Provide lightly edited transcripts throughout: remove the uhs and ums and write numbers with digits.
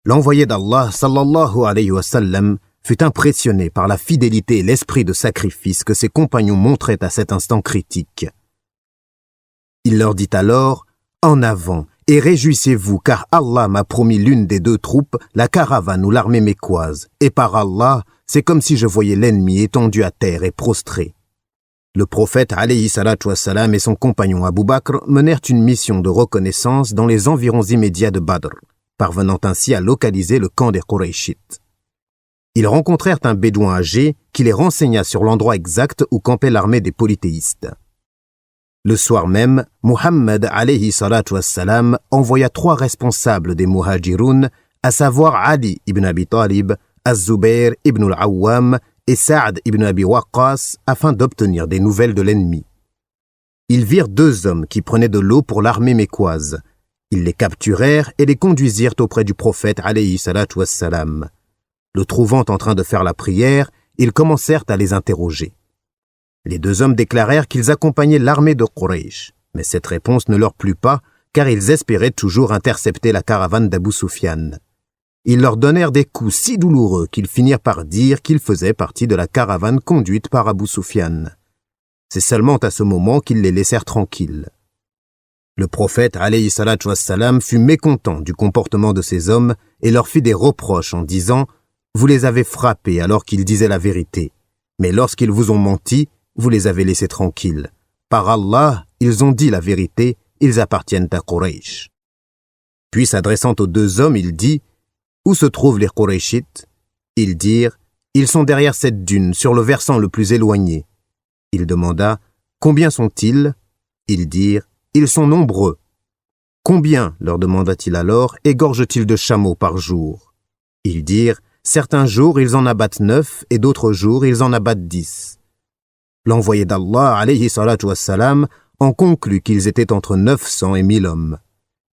L'envoyé d'Allah, sallallahu alayhi wa sallam, fut impressionné par la fidélité et l'esprit de sacrifice que ses compagnons montraient à cet instant critique. Il leur dit alors « En avant et réjouissez-vous, car Allah m'a promis l'une des deux troupes, la caravane ou l'armée mécoise, et par Allah, c'est comme si je voyais l'ennemi étendu à terre et prostré. » Le prophète alayhi salatu wassalam et son compagnon Abu Bakr menèrent une mission de reconnaissance dans les environs immédiats de Badr, parvenant ainsi à localiser le camp des Qurayshites. Ils rencontrèrent un bédouin âgé qui les renseigna sur l'endroit exact où campait l'armée des polythéistes. Le soir même, Muhammad alayhi salatu wassalam envoya 3 responsables des Muhajiroun, à savoir Ali ibn Abi Talib, Az-Zubayr ibn al-Awwam et Sa'd ibn Abi Waqqas, afin d'obtenir des nouvelles de l'ennemi. Ils virent 2 hommes qui prenaient de l'eau pour l'armée mécoise. Ils les capturèrent et les conduisirent auprès du prophète alayhi salatu wassalam. Le trouvant en train de faire la prière, ils commencèrent à les interroger. Les 2 hommes déclarèrent qu'ils accompagnaient l'armée de Quraysh, mais cette réponse ne leur plut pas, car ils espéraient toujours intercepter la caravane d'Abu Sufyan. Ils leur donnèrent des coups si douloureux qu'ils finirent par dire qu'ils faisaient partie de la caravane conduite par Abu Sufyan. C'est seulement à ce moment qu'ils les laissèrent tranquilles. Le prophète alayhi salatu wassalam fut mécontent du comportement de ces hommes et leur fit des reproches en disant « Vous les avez frappés alors qu'ils disaient la vérité, mais lorsqu'ils vous ont menti, vous les avez laissés tranquilles. Par Allah, ils ont dit la vérité, ils appartiennent à Quraysh. » Puis s'adressant aux 2 hommes, il dit « Où se trouvent les Qurayshites ?» Ils dirent « Ils sont derrière cette dune, sur le versant le plus éloigné. » Il demanda « Combien sont-ils » Ils dirent « Ils sont nombreux. » « Combien, leur demanda-t-il alors, égorgent-ils de chameaux par jour ?» Ils dirent « Certains jours, ils en abattent 9, et d'autres jours, ils en abattent 10. » L'envoyé d'Allah, alayhi salatu wassalam, en conclut qu'ils étaient entre 900 et 1000 hommes.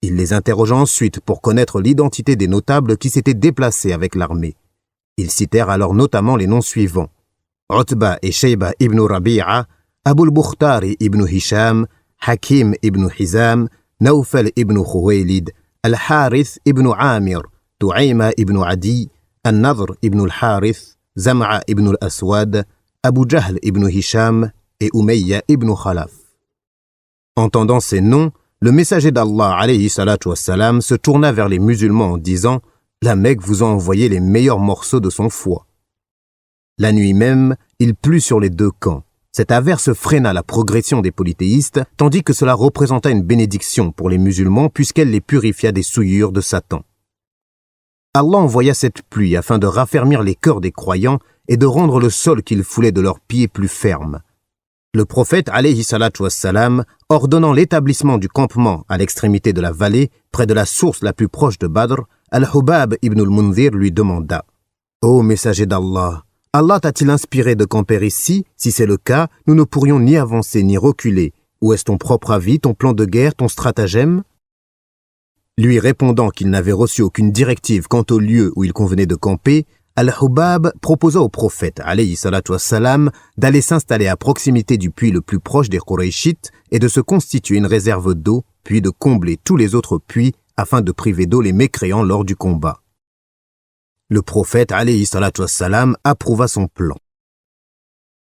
Il les interrogea ensuite pour connaître l'identité des notables qui s'étaient déplacés avec l'armée. Ils citèrent alors notamment les noms suivants. Utba et Shayba ibn Rabi'a, Abul Bukhtari ibn Hisham, Hakim ibn Hizam, Nawfal ibn Khuwaylid, Al-Harith ibn Amir, Tu'ayma ibn Adi, Al-Nadr ibn al-Harith, Zam'a ibn al-Aswad, Abu Jahl ibn Hisham et Umayya ibn Khalaf. Entendant ces noms, le messager d'Allah alayhi salatu wassalam se tourna vers les musulmans en disant « La Mecque vous a envoyé les meilleurs morceaux de son foie. » La nuit même, il plut sur les 2 camps. Cette averse freina la progression des polythéistes, tandis que cela représenta une bénédiction pour les musulmans puisqu'elle les purifia des souillures de Satan. Allah envoya cette pluie afin de raffermir les cœurs des croyants et de rendre le sol qu'ils foulaient de leurs pieds plus ferme. Le prophète alayhi salatu wassalam, ordonnant l'établissement du campement à l'extrémité de la vallée, près de la source la plus proche de Badr, Al-Hubab ibn al-Mundhir lui demanda « Ô messager d'Allah, Allah t'a-t-il inspiré de camper ici? Si c'est le cas, nous ne pourrions ni avancer ni reculer. Où est ton propre avis, ton plan de guerre, ton stratagème ?» Lui répondant qu'il n'avait reçu aucune directive quant au lieu où il convenait de camper, Al-Hubab proposa au prophète, alayhi salatu wassalam, d'aller s'installer à proximité du puits le plus proche des Qurayshites et de se constituer une réserve d'eau, puis de combler tous les autres puits afin de priver d'eau les mécréants lors du combat. Le prophète, alayhi salatu wassalam, approuva son plan.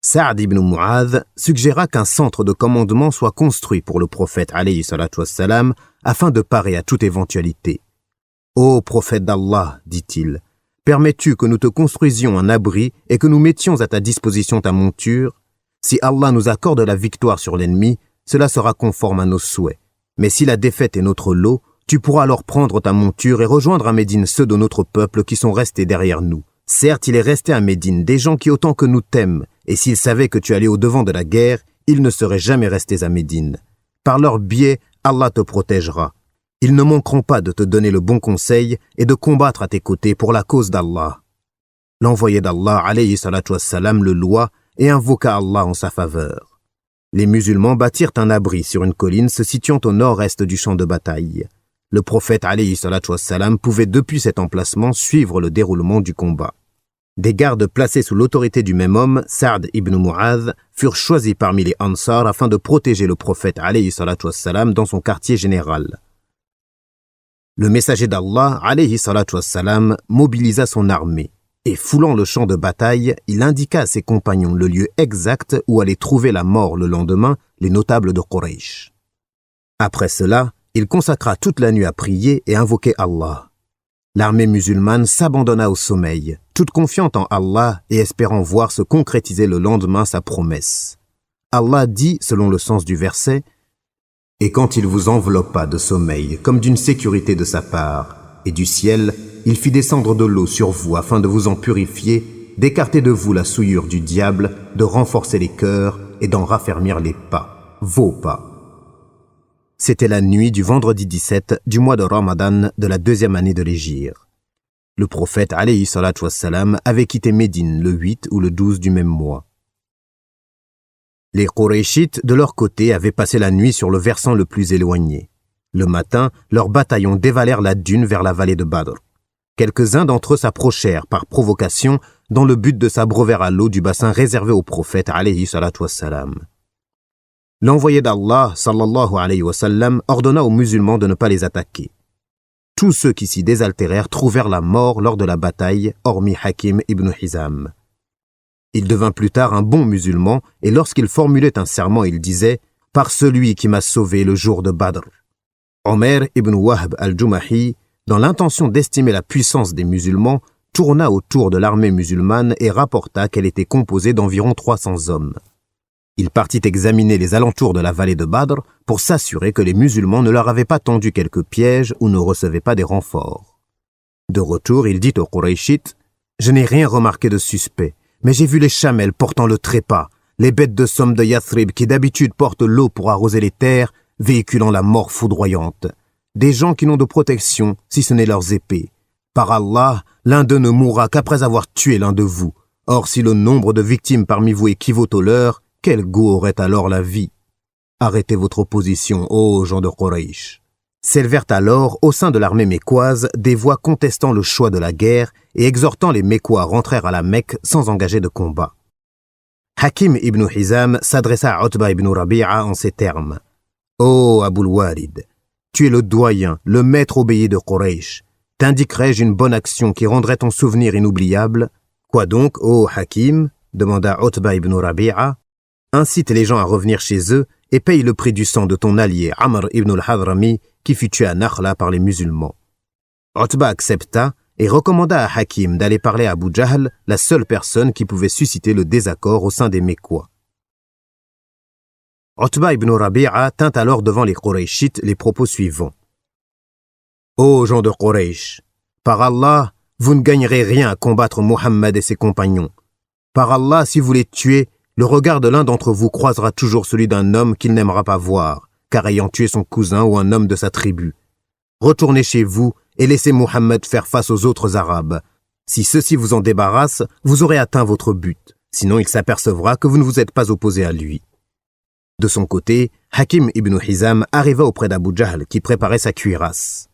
Sa'd ibn Mu'adh suggéra qu'un centre de commandement soit construit pour le prophète, alayhi salatu wassalam, afin de parer à toute éventualité. « Ô prophète d'Allah, dit-il, permets-tu que nous te construisions un abri et que nous mettions à ta disposition ta monture? Si Allah nous accorde la victoire sur l'ennemi, cela sera conforme à nos souhaits. Mais si la défaite est notre lot, tu pourras alors prendre ta monture et rejoindre à Médine ceux de notre peuple qui sont restés derrière nous. Certes, il est resté à Médine des gens qui autant que nous t'aiment, et s'ils savaient que tu allais au-devant de la guerre, ils ne seraient jamais restés à Médine. Par leur biais, Allah te protégera. Ils ne manqueront pas de te donner le bon conseil et de combattre à tes côtés pour la cause d'Allah. » L'envoyé d'Allah, alayhi salatu wassalam, le loua et invoqua Allah en sa faveur. Les musulmans bâtirent un abri sur une colline se situant au nord-est du champ de bataille. Le prophète, alayhi salatu wassalam, pouvait depuis cet emplacement suivre le déroulement du combat. Des gardes placés sous l'autorité du même homme, Sa'd ibn Mu'adh, furent choisis parmi les Ansar afin de protéger le prophète, alayhi salatu wassalam, dans son quartier général. Le messager d'Allah, alayhi salatu wassalam, mobilisa son armée et, foulant le champ de bataille, il indiqua à ses compagnons le lieu exact où allaient trouver la mort le lendemain les notables de Quraysh. Après cela, il consacra toute la nuit à prier et invoquer Allah. L'armée musulmane s'abandonna au sommeil, toute confiante en Allah et espérant voir se concrétiser le lendemain sa promesse. Allah dit, selon le sens du verset, « Et quand il vous enveloppa de sommeil, comme d'une sécurité de sa part, et du ciel, il fit descendre de l'eau sur vous afin de vous en purifier, d'écarter de vous la souillure du diable, de renforcer les cœurs et d'en raffermir les pas, vos pas. » C'était la nuit du vendredi 17 du mois de Ramadan de la 2e année de l'Hégire. Le prophète alayhi salatu wassalam avait quitté Médine le 8 ou le 12 du même mois. Les Qurayshites, de leur côté, avaient passé la nuit sur le versant le plus éloigné. Le matin, leurs bataillons dévalèrent la dune vers la vallée de Badr. Quelques-uns d'entre eux s'approchèrent par provocation dans le but de s'abreuver à l'eau du bassin réservé au prophète alayhi salatu wassalam. L'envoyé d'Allah, sallallahu alayhi wa sallam, ordonna aux musulmans de ne pas les attaquer. Tous ceux qui s'y désaltérèrent trouvèrent la mort lors de la bataille, hormis Hakim ibn Hizam. Il devint plus tard un bon musulman, et lorsqu'il formulait un serment, il disait « Par celui qui m'a sauvé le jour de Badr ». Omer ibn Wahb al-Jumahi, dans l'intention d'estimer la puissance des musulmans, tourna autour de l'armée musulmane et rapporta qu'elle était composée d'environ 300 hommes. Il partit examiner les alentours de la vallée de Badr pour s'assurer que les musulmans ne leur avaient pas tendu quelques pièges ou ne recevaient pas des renforts. De retour, il dit aux Qurayshites « Je n'ai rien remarqué de suspect, mais j'ai vu les chamelles portant le trépas, les bêtes de somme de Yathrib qui d'habitude portent l'eau pour arroser les terres, véhiculant la mort foudroyante. Des gens qui n'ont de protection, si ce n'est leurs épées. Par Allah, l'un d'eux ne mourra qu'après avoir tué l'un de vous. Or, si le nombre de victimes parmi vous équivaut au leur, quel goût aurait alors la vie? Arrêtez votre opposition, ô gens de Quraysh. » S'élevèrent alors, au sein de l'armée mécoise, des voix contestant le choix de la guerre et exhortant les Mécois à rentrer à la Mecque sans engager de combat. Hakim ibn Hizam s'adressa à Utba ibn Rabi'a en ces termes. « Ô Abul Walid, tu es le doyen, le maître obéi de Quraysh. T'indiquerai-je une bonne action qui rendrait ton souvenir inoubliable? Quoi donc, ô Hakim? Demanda Utba ibn Rabi'a. Incite les gens à revenir chez eux et paye le prix du sang de ton allié Amr ibn al-Hadrami qui fut tué à Nakhla par les musulmans. Utba accepta et recommanda à Hakim d'aller parler à Abu Jahl, la seule personne qui pouvait susciter le désaccord au sein des Mécois. Utba ibn Rabi'a tint alors devant les Qurayshites les propos suivants. « Ô gens de Quraysh, par Allah, vous ne gagnerez rien à combattre Mohammed et ses compagnons. Par Allah, si vous les tuez, le regard de l'un d'entre vous croisera toujours celui d'un homme qu'il n'aimera pas voir, car ayant tué son cousin ou un homme de sa tribu. Retournez chez vous et laissez Mohammed faire face aux autres Arabes. Si ceux-ci vous en débarrassent, vous aurez atteint votre but. Sinon, il s'apercevra que vous ne vous êtes pas opposé à lui. » De son côté, Hakim ibn Hizam arriva auprès d'Abu Jahl qui préparait sa cuirasse.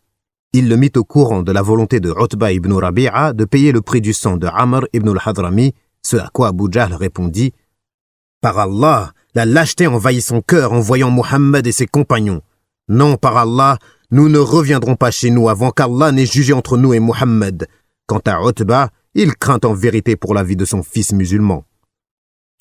Il le mit au courant de la volonté de Utba ibn Rabi'a de payer le prix du sang de Amr ibn al-Hadrami, ce à quoi Abu Jahl répondit « Par Allah, la lâcheté envahit son cœur en voyant Mohammed et ses compagnons. Non, par Allah, nous ne reviendrons pas chez nous avant qu'Allah n'ait jugé entre nous et Mohammed. Quant à Utba, il craint en vérité pour la vie de son fils musulman. »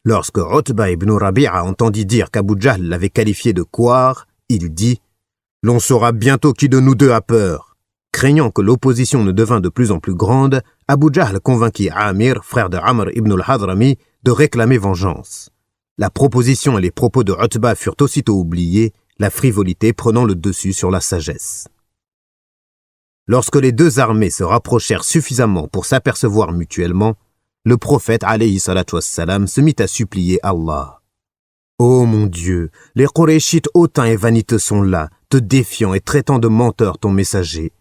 Lorsque Utba ibn Rabi'a entendit dire qu'Abu Jahl l'avait qualifié de couard, il dit « L'on saura bientôt qui de nous deux a peur. » Craignant que l'opposition ne devint de plus en plus grande, Abu Jahl convainquit Amir, frère de Amr ibn al-Hadrami, de réclamer vengeance. La proposition et les propos de Utba furent aussitôt oubliés, la frivolité prenant le dessus sur la sagesse. Lorsque les deux armées se rapprochèrent suffisamment pour s'apercevoir mutuellement, le prophète alayhi salatu wassalam se mit à supplier Allah. « Ô mon Dieu, les Qurayshites hautains et vaniteux sont là, te défiant et traitant de menteur ton messager.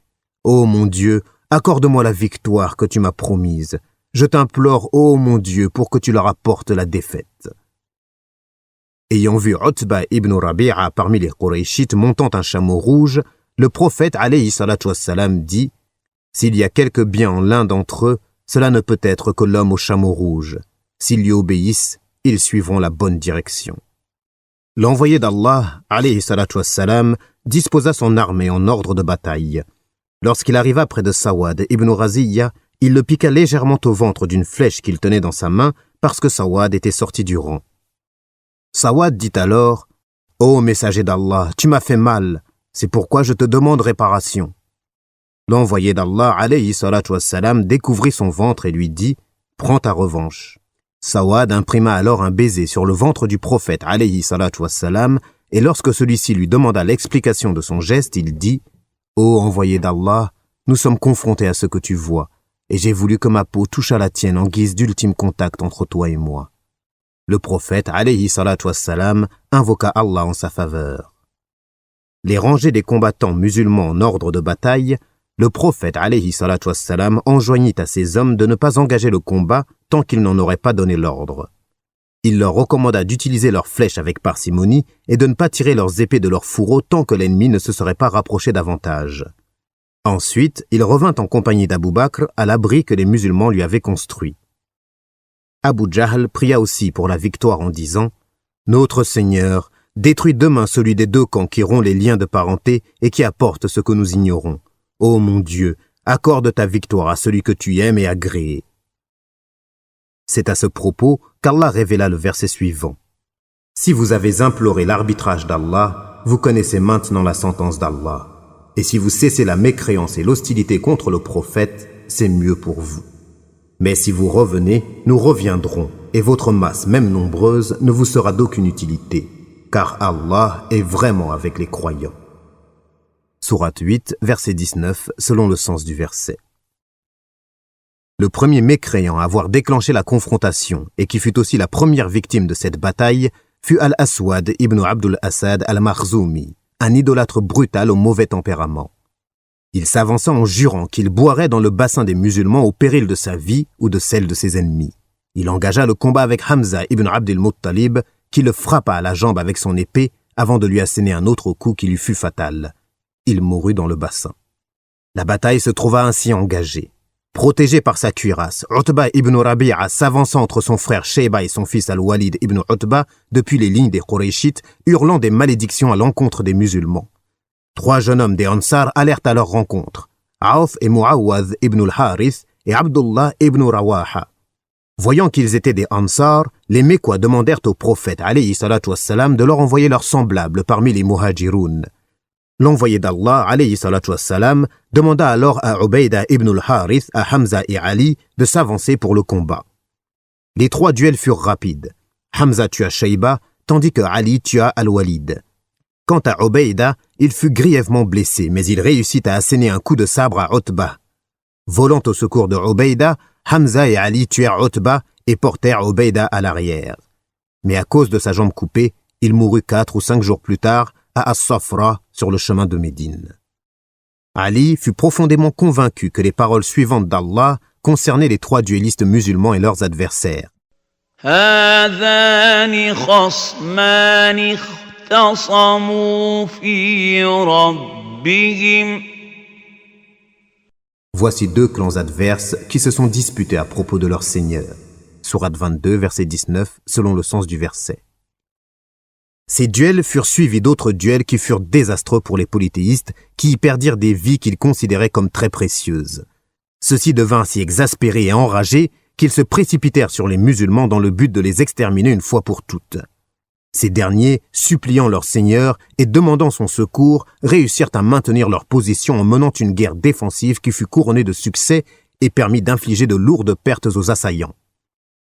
Ô mon Dieu, accorde-moi la victoire que tu m'as promise. Je t'implore, ô mon Dieu, pour que tu leur apportes la défaite. » Ayant vu Utba ibn Rabi'a parmi les Qurayshites montant un chameau rouge, le prophète alayhi salatu wassalam dit « S'il y a quelque bien en l'un d'entre eux, cela ne peut être que l'homme au chameau rouge. S'ils lui obéissent, ils suivront la bonne direction. » L'envoyé d'Allah, alayhi salatu wassalam, disposa son armée en ordre de bataille. Lorsqu'il arriva près de Sawad ibn Raziya, il le piqua légèrement au ventre d'une flèche qu'il tenait dans sa main parce que Sawad était sorti du rang. Sawad dit alors « Ô messager d'Allah, tu m'as fait mal, c'est pourquoi je te demande réparation. » L'envoyé d'Allah, alayhi salatu wassalam, découvrit son ventre et lui dit « Prends ta revanche. » Sawad imprima alors un baiser sur le ventre du prophète, alayhi salatu wassalam, et lorsque celui-ci lui demanda l'explication de son geste, il dit « Ô envoyé d'Allah, nous sommes confrontés à ce que tu vois, et j'ai voulu que ma peau touche à la tienne en guise d'ultime contact entre toi et moi. » Le prophète, alayhi salatu wassalam, invoqua Allah en sa faveur. Les rangées des combattants musulmans en ordre de bataille, le prophète, alayhi salatu wassalam, enjoignit à ses hommes de ne pas engager le combat tant qu'ils n'en auraient pas donné l'ordre. Il leur recommanda d'utiliser leurs flèches avec parcimonie et de ne pas tirer leurs épées de leurs fourreaux tant que l'ennemi ne se serait pas rapproché davantage. Ensuite, il revint en compagnie d'Abu Bakr à l'abri que les musulmans lui avaient construit. Abu Jahl pria aussi pour la victoire en disant « Notre Seigneur, détruis demain celui des deux camps qui rompt les liens de parenté et qui apporte ce que nous ignorons. Ô mon Dieu, accorde ta victoire à celui que tu aimes et agrée. » C'est à ce propos qu'Allah révéla le verset suivant. « Si vous avez imploré l'arbitrage d'Allah, vous connaissez maintenant la sentence d'Allah. Et si vous cessez la mécréance et l'hostilité contre le prophète, c'est mieux pour vous. Mais si vous revenez, nous reviendrons, et votre masse, même nombreuse, ne vous sera d'aucune utilité, car Allah est vraiment avec les croyants. » Sourate 8, verset 19, selon le sens du verset. Le premier mécréant à avoir déclenché la confrontation, et qui fut aussi la première victime de cette bataille, fut Al-Aswad ibn Abdul Asad al-Makhzoumi, un idolâtre brutal au mauvais tempérament. Il s'avança en jurant qu'il boirait dans le bassin des musulmans au péril de sa vie ou de celle de ses ennemis. Il engagea le combat avec Hamza ibn Abdil Muttalib, qui le frappa à la jambe avec son épée avant de lui asséner un autre coup qui lui fut fatal. Il mourut dans le bassin. La bataille se trouva ainsi engagée. Protégé par sa cuirasse, Utba ibn Rabi'a s'avança entre son frère Shayba et son fils Al-Walid ibn Utba depuis les lignes des Qurayshites, hurlant des malédictions à l'encontre des musulmans. 3 jeunes hommes des Ansar allèrent à leur rencontre, Auf et Muawwaz ibn al-Harith et Abdullah ibn Rawaha. Voyant qu'ils étaient des Ansar, les Mécois demandèrent au prophète alayhi salatu wassalam de leur envoyer leurs semblables parmi les Muhajiroun. L'envoyé d'Allah, alayhi salatu wassalam, demanda alors à Ubayda ibn al-Harith, à Hamza et Ali de s'avancer pour le combat. Les 3 duels furent rapides. Hamza tua Shayba, tandis que Ali tua Al-Walid. Quant à Ubayda, il fut grièvement blessé, mais il réussit à asséner un coup de sabre à Utba. Volant au secours de Ubayda, Hamza et Ali tuèrent Utba et portèrent Ubayda à l'arrière. Mais à cause de sa jambe coupée, il mourut 4 ou 5 jours plus tard à As-Safra, sur le chemin de Médine. Ali fut profondément convaincu que les paroles suivantes d'Allah concernaient les 3 duellistes musulmans et leurs adversaires. هذان خصمان اختصموا في ربهم. Voici 2 clans adverses qui se sont disputés à propos de leur Seigneur. Sourate 22, verset 19, selon le sens du verset. Ces duels furent suivis d'autres duels qui furent désastreux pour les polythéistes qui y perdirent des vies qu'ils considéraient comme très précieuses. Ceux-ci devinrent si exaspérés et enragés qu'ils se précipitèrent sur les musulmans dans le but de les exterminer une fois pour toutes. Ces derniers, suppliant leur Seigneur et demandant son secours, réussirent à maintenir leur position en menant une guerre défensive qui fut couronnée de succès et permit d'infliger de lourdes pertes aux assaillants.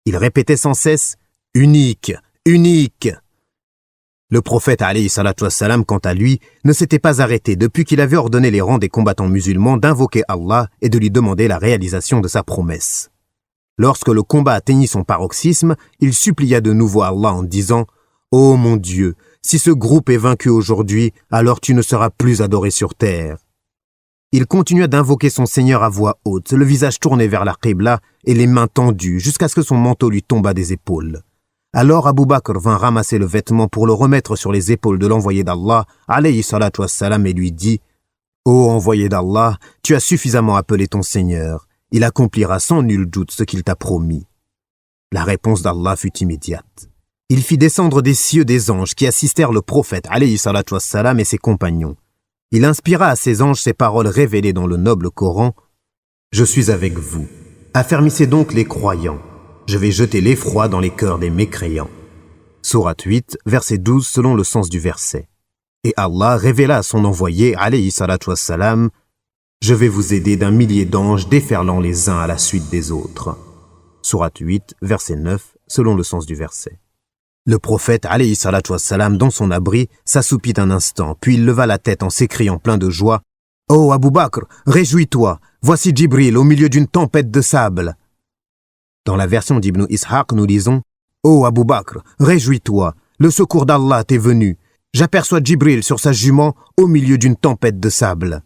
Ils répétaient sans cesse « Unique, unique !» Le prophète alayhi salatu wassalam, quant à lui, ne s'était pas arrêté depuis qu'il avait ordonné les rangs des combattants musulmans d'invoquer Allah et de lui demander la réalisation de sa promesse. Lorsque le combat atteignit son paroxysme, il supplia de nouveau Allah en disant « Ô mon Dieu, si ce groupe est vaincu aujourd'hui, alors tu ne seras plus adoré sur terre. » Il continua d'invoquer son Seigneur à voix haute, le visage tourné vers la Qibla et les mains tendues jusqu'à ce que son manteau lui tombât des épaules. Alors Abu Bakr vint ramasser le vêtement pour le remettre sur les épaules de l'envoyé d'Allah, alayhi salatu wassalam, et lui dit « Ô envoyé d'Allah, tu as suffisamment appelé ton Seigneur. Il accomplira sans nul doute ce qu'il t'a promis. » La réponse d'Allah fut immédiate. Il fit descendre des cieux des anges qui assistèrent le prophète, alayhi salatu wassalam, et ses compagnons. Il inspira à ses anges ces paroles révélées dans le noble Coran. « Je suis avec vous. Affermissez donc les croyants. Je vais jeter l'effroi dans les cœurs des mécréants. » Sourate 8, verset 12 selon le sens du verset. Et Allah révéla à son envoyé, alayhi salatu wassalam, « Je vais vous aider d'un millier d'anges déferlant les uns à la suite des autres. » Sourate 8, verset 9 selon le sens du verset. Le prophète, alayhi salatu wassalam, dans son abri, s'assoupit un instant, puis il leva la tête en s'écriant plein de joie. « Oh Abu Bakr, réjouis-toi, voici Djibril au milieu d'une tempête de sable. » Dans la version d'Ibn Ishaq, nous lisons « Oh Abu Bakr, réjouis-toi, le secours d'Allah t'est venu. J'aperçois Djibril sur sa jument au milieu d'une tempête de sable. »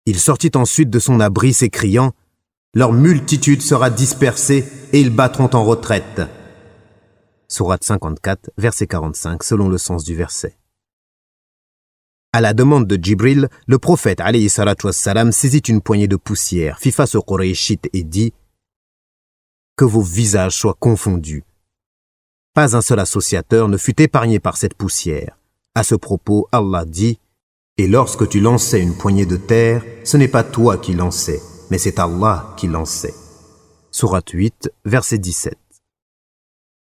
Il sortit ensuite de son abri s'écriant « Leur multitude sera dispersée et ils battront en retraite. » Sourate 54, verset 45, selon le sens du verset. À la demande de Djibril, le prophète, alayhi salatu wassalam, saisit une poignée de poussière, fit face aux Qurayshites et dit « Que vos visages soient confondus. » Pas un seul associateur ne fut épargné par cette poussière. À ce propos, Allah dit « Et lorsque tu lançais une poignée de terre, ce n'est pas toi qui lançais, mais c'est Allah qui lançait. » Sourate 8, verset 17.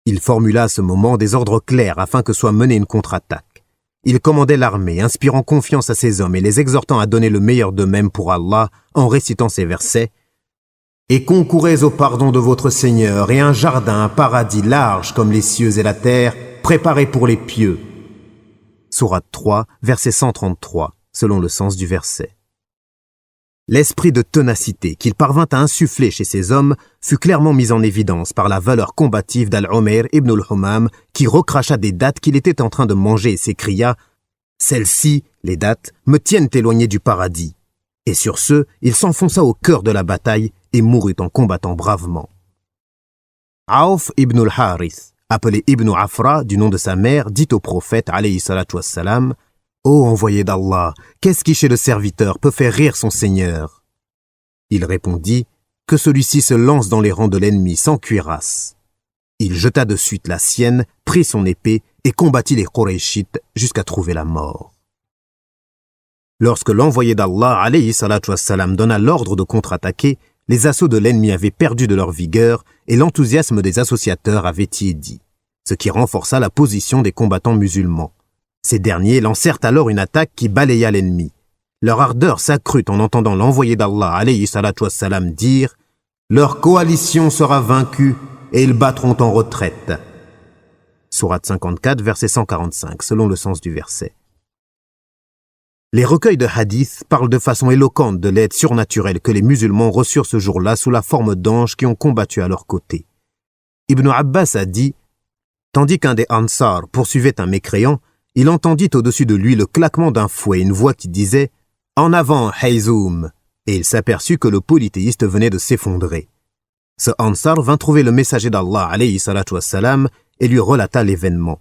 Il formula à ce moment des ordres clairs afin que soit menée une contre-attaque. Il commandait l'armée, inspirant confiance à ses hommes et les exhortant à donner le meilleur d'eux-mêmes pour Allah en récitant ces versets. « Et concourez au pardon de votre Seigneur et un jardin, un paradis large comme les cieux et la terre, préparé pour les pieux. » Sourate 3, verset 133, selon le sens du verset. L'esprit de ténacité qu'il parvint à insuffler chez ces hommes fut clairement mis en évidence par la valeur combative d'Al-Umayr ibn al-Humam qui recracha des dattes qu'il était en train de manger et s'écria « Celles-ci, les dattes, me tiennent éloigné du paradis. » Et sur ce, il s'enfonça au cœur de la bataille et mourut en combattant bravement. Auf ibn al-Harith, appelé Ibn Afra du nom de sa mère, dit au prophète alayhi salatu wassalam, « Ô envoyé d'Allah, qu'est-ce qui chez le serviteur peut faire rire son Seigneur ?» Il répondit que celui-ci se lance dans les rangs de l'ennemi sans cuirasse. Il jeta de suite la sienne, prit son épée et combattit les Qurayshites jusqu'à trouver la mort. Lorsque l'envoyé d'Allah, alayhi salatu wassalam, donna l'ordre de contre-attaquer, les assauts de l'ennemi avaient perdu de leur vigueur et l'enthousiasme des associateurs avait tiédi, ce qui renforça la position des combattants musulmans. Ces derniers lancèrent alors une attaque qui balaya l'ennemi. Leur ardeur s'accrut en entendant l'envoyé d'Allah, alayhi salatu wassalam, dire « Leur coalition sera vaincue et ils battront en retraite. » Sourate 54, verset 145, selon le sens du verset. Les recueils de hadiths parlent de façon éloquente de l'aide surnaturelle que les musulmans reçurent ce jour-là sous la forme d'anges qui ont combattu à leur côté. Ibn Abbas a dit « Tandis qu'un des Ansar poursuivait un mécréant, il entendit au-dessus de lui le claquement d'un fouet et une voix qui disait « En avant, Hayzoum !» et il s'aperçut que le polythéiste venait de s'effondrer. Ce Ansar vint trouver le messager d'Allah, alayhi salatu wassalam, et lui relata l'événement.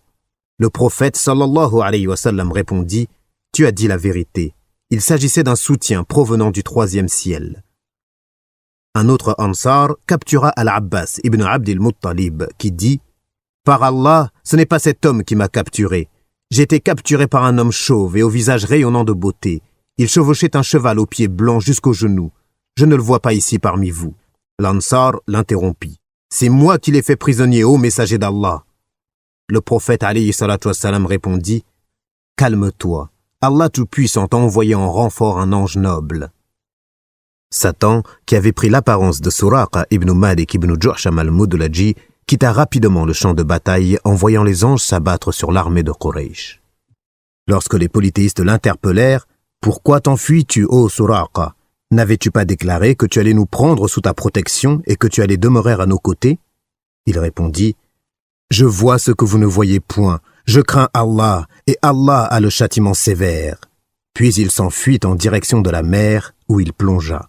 Le prophète, sallallahu alayhi wa sallam, répondit « Tu as dit la vérité. Il s'agissait d'un soutien provenant du troisième ciel. » Un autre Ansar captura Al-Abbas ibn Abdil Muttalib qui dit « Par Allah, ce n'est pas cet homme qui m'a capturé. J'ai été capturé par un homme chauve et au visage rayonnant de beauté. Il chevauchait un cheval aux pieds blancs jusqu'aux genoux. Je ne le vois pas ici parmi vous. » L'Ansar l'interrompit. « C'est moi qui l'ai fait prisonnier, ô messager d'Allah. » Le prophète alayhi salatu wassalam répondit « Calme-toi. Allah Tout-Puissant a envoyé en renfort un ange noble. » Satan, qui avait pris l'apparence de Suraqa ibn Malik ibn Ju'sham al-Mudlaji, quitta rapidement le champ de bataille en voyant les anges s'abattre sur l'armée de Quraysh. Lorsque les polythéistes l'interpellèrent, « Pourquoi t'enfuis-tu, ô Suraqa? N'avais-tu pas déclaré que tu allais nous prendre sous ta protection et que tu allais demeurer à nos côtés ?» Il répondit, « Je vois ce que vous ne voyez point. Je crains Allah, et Allah a le châtiment sévère. » Puis il s'enfuit en direction de la mer, où il plongea.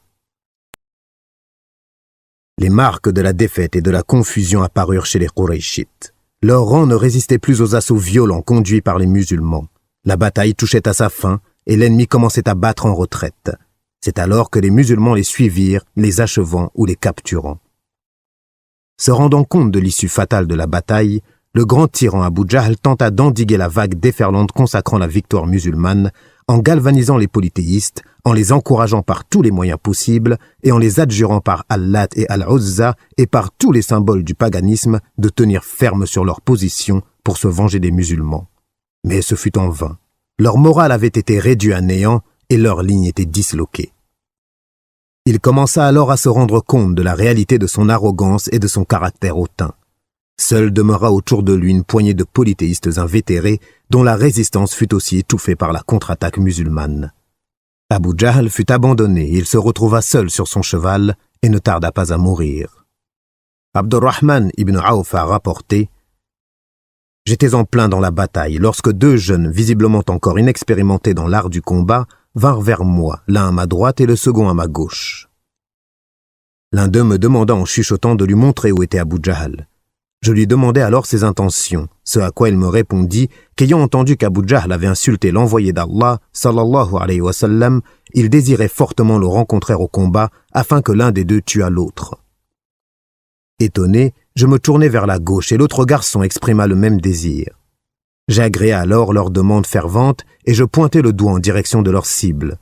Les marques de la défaite et de la confusion apparurent chez les Qurayshites. Leur rang ne résistait plus aux assauts violents conduits par les musulmans. La bataille touchait à sa fin, et l'ennemi commençait à battre en retraite. C'est alors que les musulmans les suivirent, les achevant ou les capturant. Se rendant compte de l'issue fatale de la bataille, le grand tyran Abu Jahl tenta d'endiguer la vague déferlante consacrant la victoire musulmane en galvanisant les polythéistes, en les encourageant par tous les moyens possibles et en les adjurant par Al-Lat et Al-Uzza et par tous les symboles du paganisme de tenir ferme sur leur position pour se venger des musulmans. Mais ce fut en vain. Leur morale avait été réduite à néant et leur ligne était disloquée. Il commença alors à se rendre compte de la réalité de son arrogance et de son caractère hautain. Seul demeura autour de lui une poignée de polythéistes invétérés dont la résistance fut aussi étouffée par la contre-attaque musulmane. Abu Jahl fut abandonné et il se retrouva seul sur son cheval et ne tarda pas à mourir. Abdurrahman ibn Auf a rapporté « J'étais en plein dans la bataille lorsque deux jeunes, visiblement encore inexpérimentés dans l'art du combat, vinrent vers moi, l'un à ma droite et le second à ma gauche. L'un d'eux me demanda en chuchotant de lui montrer où était Abu Jahl. Je lui demandai alors ses intentions, ce à quoi il me répondit qu'ayant entendu qu'Abu Jahl avait insulté l'envoyé d'Allah, sallallahu alayhi wa sallam, il désirait fortement le rencontrer au combat afin que l'un des deux tuât l'autre. Étonné, je me tournai vers la gauche et l'autre garçon exprima le même désir. J'agréai alors leur demande fervente et je pointai le doigt en direction de leur cible.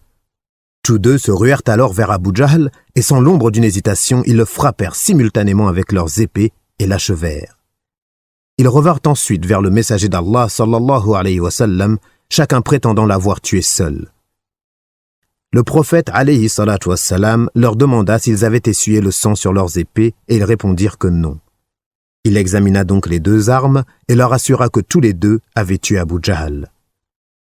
Tous deux se ruèrent alors vers Abu Jahl et sans l'ombre d'une hésitation, ils le frappèrent simultanément avec leurs épées et l'achevèrent. Ils revinrent ensuite vers le messager d'Allah sallallahu alayhi wa sallam, chacun prétendant l'avoir tué seul. Le prophète alayhi salatu wassalam leur demanda s'ils avaient essuyé le sang sur leurs épées et ils répondirent que non. Il examina donc les deux armes et leur assura que tous les deux avaient tué Abu Jahl.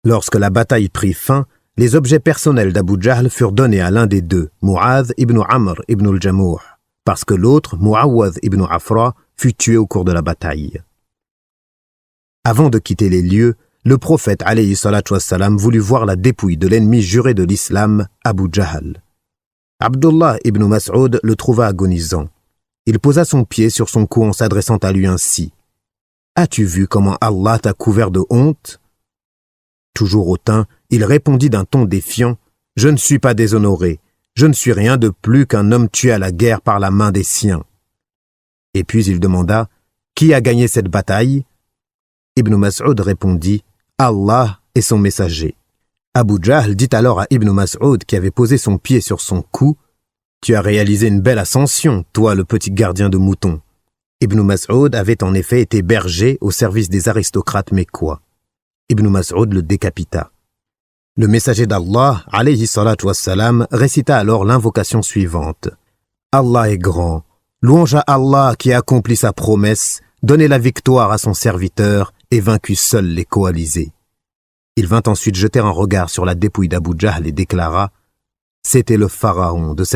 Lorsque la bataille prit fin, les objets personnels d'Abu Jahl furent donnés à l'un des deux, Mu'adh ibn Amr ibn al-Jamuh, parce que l'autre, Mu'awwadh ibn Afra, fut tué au cours de la bataille. Avant de quitter les lieux, le prophète alayhi salatu wassalam voulut voir la dépouille de l'ennemi juré de l'islam, Abu Jahl. Abdullah ibn Mas'ud le trouva agonisant. Il posa son pied sur son cou en s'adressant à lui ainsi. « As-tu vu comment Allah t'a couvert de honte ?» Toujours hautain, il répondit d'un ton défiant « Je ne suis pas déshonoré. Je ne suis rien de plus qu'un homme tué à la guerre par la main des siens. » Et puis il demanda « Qui a gagné cette bataille ?» Ibn Mas'ud répondit « Allah et son messager. » Abu Jahl dit alors à Ibn Mas'ud qui avait posé son pied sur son cou « Tu as réalisé une belle ascension, toi le petit gardien de moutons. » Ibn Mas'ud avait en effet été berger au service des aristocrates mécois. Ibn Mas'ud le décapita. Le messager d'Allah, alayhi salatu wassalam, récita alors l'invocation suivante. « Allah est grand. Louange à Allah qui a accompli sa promesse, donné la victoire à son serviteur et vaincu seul les coalisés. » Il vint ensuite jeter un regard sur la dépouille d'Abu Jahl et déclara « C'était le pharaon de cette